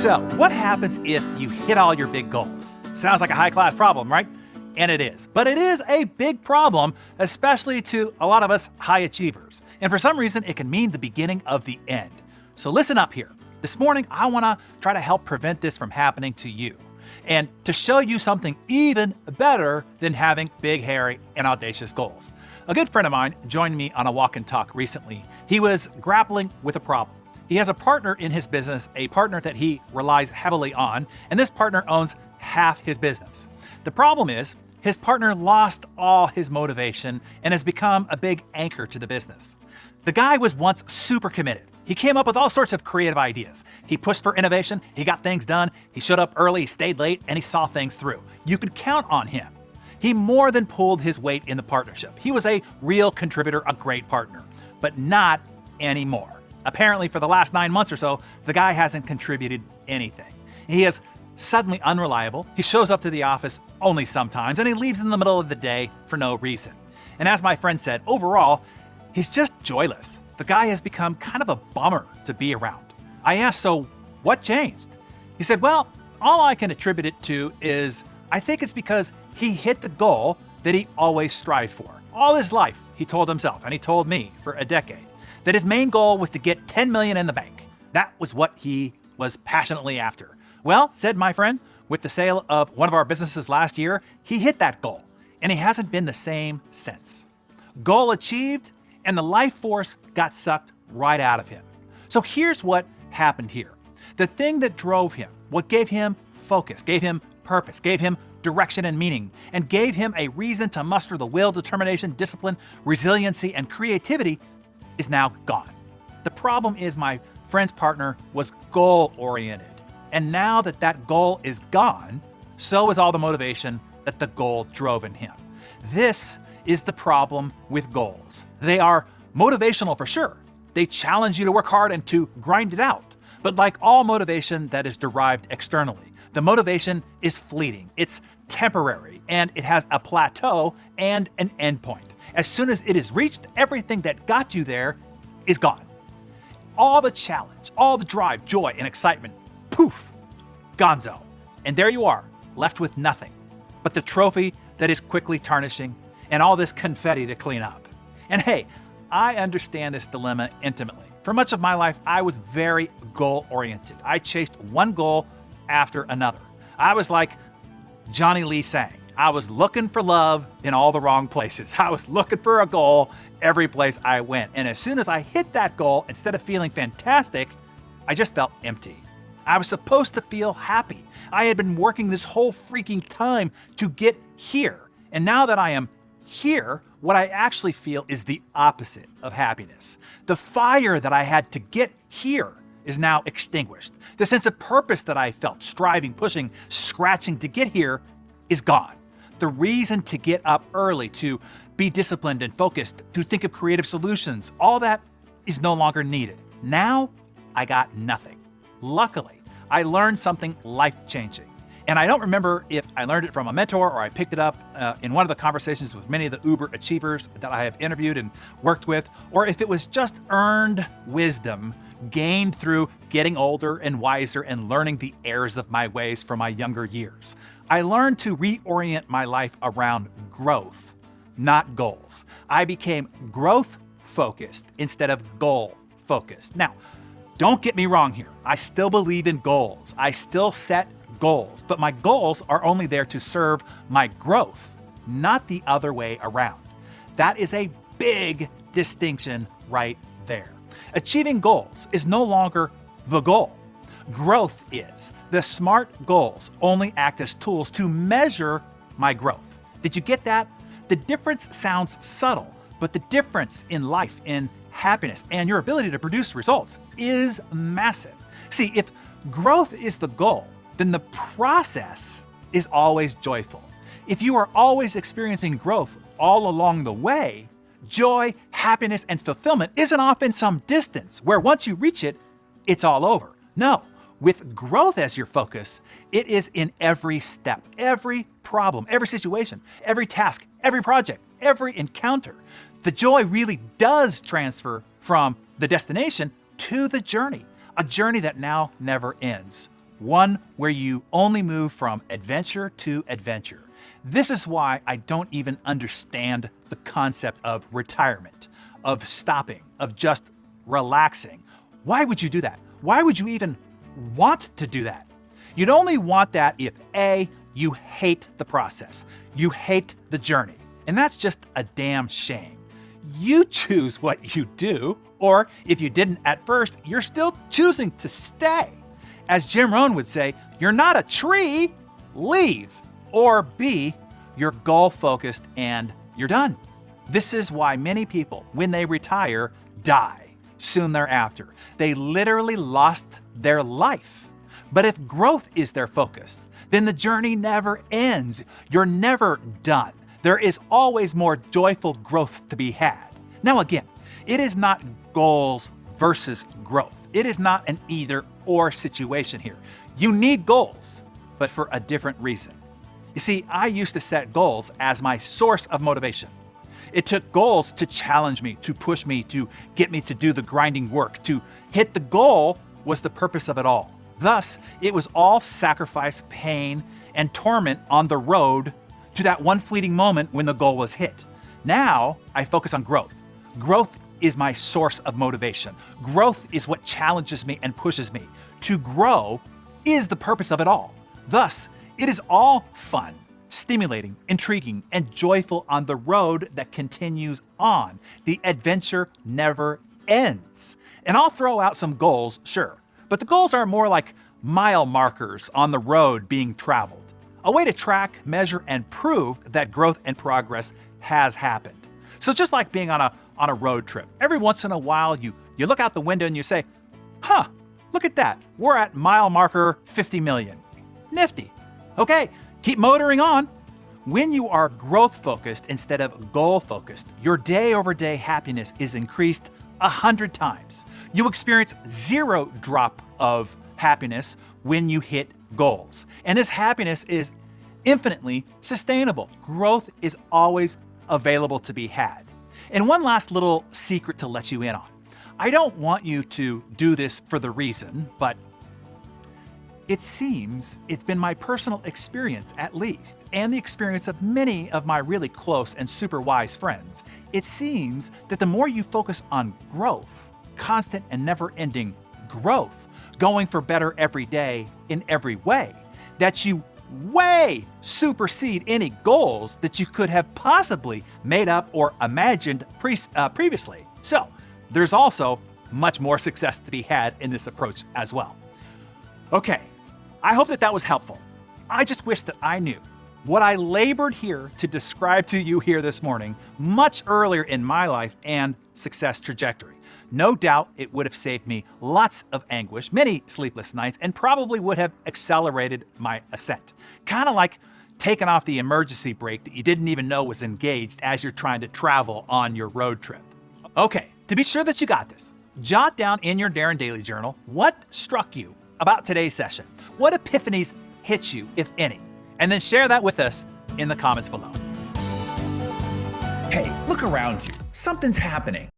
So, what happens if you hit all your big goals? Sounds like a high-class problem, right? And it is. But it is a big problem, especially to a lot of us high achievers. And for some reason, it can mean the beginning of the end. So listen up here. This morning, I want to try to help prevent this from happening to you, and to show you something even better than having big, hairy, and audacious goals. A good friend of mine joined me on a walk and talk recently. He was grappling with a problem. He has a partner in his business, a partner that he relies heavily on, and this partner owns half his business. The problem is, his partner lost all his motivation and has become a big anchor to the business. The guy was once super committed. He came up with all sorts of creative ideas. He pushed for innovation, he got things done, he showed up early, he stayed late, and he saw things through. You could count on him. He more than pulled his weight in the partnership. He was a real contributor, a great partner, but not anymore. Apparently, for the last 9 months or so, the guy hasn't contributed anything. He is suddenly unreliable, he shows up to the office only sometimes, and he leaves in the middle of the day for no reason. And as my friend said, overall, he's just joyless. The guy has become kind of a bummer to be around. I asked, so what changed? He said, well, all I can attribute it to is I think it's because he hit the goal that he always strived for. All his life, he told himself, and he told me for a decade, that his main goal was to get 10 million in the bank. That was what he was passionately after. Well, said my friend, with the sale of one of our businesses last year, he hit that goal, and he hasn't been the same since. Goal achieved, and the life force got sucked right out of him. So here's what happened here. The thing that drove him, what gave him focus, gave him purpose, gave him direction and meaning, and gave him a reason to muster the will, determination, discipline, resiliency, and creativity is now gone. The problem is my friend's partner was goal-oriented. And now that that goal is gone, so is all the motivation that the goal drove in him. This is the problem with goals. They are motivational for sure. They challenge you to work hard and to grind it out. But like all motivation that is derived externally, the motivation is fleeting, it's temporary, and it has a plateau and an endpoint. As soon as it is reached, everything that got you there is gone. All the challenge, all the drive, joy, and excitement, poof, gonzo. And there you are, left with nothing but the trophy that is quickly tarnishing and all this confetti to clean up. And hey, I understand this dilemma intimately. For much of my life, I was very goal-oriented. I chased one goal after another. I was like Johnny Lee sang. I was looking for love in all the wrong places. I was looking for a goal every place I went. And as soon as I hit that goal, instead of feeling fantastic, I just felt empty. I was supposed to feel happy. I had been working this whole freaking time to get here. And now that I am here, what I actually feel is the opposite of happiness. The fire that I had to get here is now extinguished. The sense of purpose that I felt, striving, pushing, scratching to get here, is gone. The reason to get up early, to be disciplined and focused, to think of creative solutions, all that is no longer needed. Now, I got nothing. Luckily, I learned something life-changing. And I don't remember if I learned it from a mentor or I picked it up in one of the conversations with many of the Uber achievers that I have interviewed and worked with, or if it was just earned wisdom gained through getting older and wiser and learning the errors of my ways from my younger years. I learned to reorient my life around growth, not goals. I became growth-focused instead of goal-focused. Now, don't get me wrong here. I still believe in goals. I still set goals, but my goals are only there to serve my growth, not the other way around. That is a big distinction right there. Achieving goals is no longer the goal. Growth is. The SMART goals only act as tools to measure my growth. Did you get that? The difference sounds subtle, but the difference in life, in happiness, and your ability to produce results is massive. See, if growth is the goal, then the process is always joyful. If you are always experiencing growth all along the way, joy, happiness, and fulfillment isn't off in some distance where once you reach it, it's all over. No, with growth as your focus, it is in every step, every problem, every situation, every task, every project, every encounter. The joy really does transfer from the destination to the journey, a journey that now never ends. one where you only move from adventure to adventure. This is why I don't even understand the concept of retirement, of stopping, of just relaxing. Why would you do that? Why would you even want to do that? You'd only want that if A, you hate the process, you hate the journey, and that's just a damn shame. You choose what you do, or if you didn't at first, you're still choosing to stay. As Jim Rohn would say, you're not a tree, leave. Or B, you're goal-focused and you're done. This is why many people, when they retire, die soon thereafter. They literally lost their life. But if growth is their focus, then the journey never ends. You're never done. There is always more joyful growth to be had. Now again, it is not goals versus growth. It is not an either-or situation here. You need goals, but for a different reason. You see, I used to set goals as my source of motivation. It took goals to challenge me, to push me, to get me to do the grinding work. To hit the goal was the purpose of it all. Thus, it was all sacrifice, pain, and torment on the road to that one fleeting moment when the goal was hit. Now, I focus on growth. Growth is my source of motivation. Growth is what challenges me and pushes me. To grow is the purpose of it all. Thus, it is all fun, stimulating, intriguing, and joyful on the road that continues on. The adventure never ends. And I'll throw out some goals, sure, but the goals are more like mile markers on the road being traveled, a way to track, measure, and prove that growth and progress has happened. So just like being on a road trip, every once in a while you look out the window and you say, huh, look at that, we're at mile marker 50 million. Nifty. Okay, keep motoring on. When you are growth-focused instead of goal-focused, your day-over-day happiness is increased 100 times. You experience zero drop of happiness when you hit goals. And this happiness is infinitely sustainable. Growth is always available to be had. And one last little secret to let you in on. I don't want you to do this for the reason, but it seems it's been my personal experience, at least, and the experience of many of my really close and super wise friends. It seems that the more you focus on growth, constant and never-ending growth, going for better every day in every way, that you way supersede any goals that you could have possibly made up or imagined previously. So, there's also much more success to be had in this approach as well. Okay, I hope that was helpful. I just wish that I knew what I labored here to describe to you here this morning much earlier in my life and success trajectory. No doubt it would have saved me lots of anguish, many sleepless nights, and probably would have accelerated my ascent. Kind of like taking off the emergency brake that you didn't even know was engaged as you're trying to travel on your road trip. Okay, to be sure that you got this, jot down in your Darren Daily Journal what struck you about today's session. What epiphanies hit you, if any? And then share that with us in the comments below. Hey, look around you. Something's happening.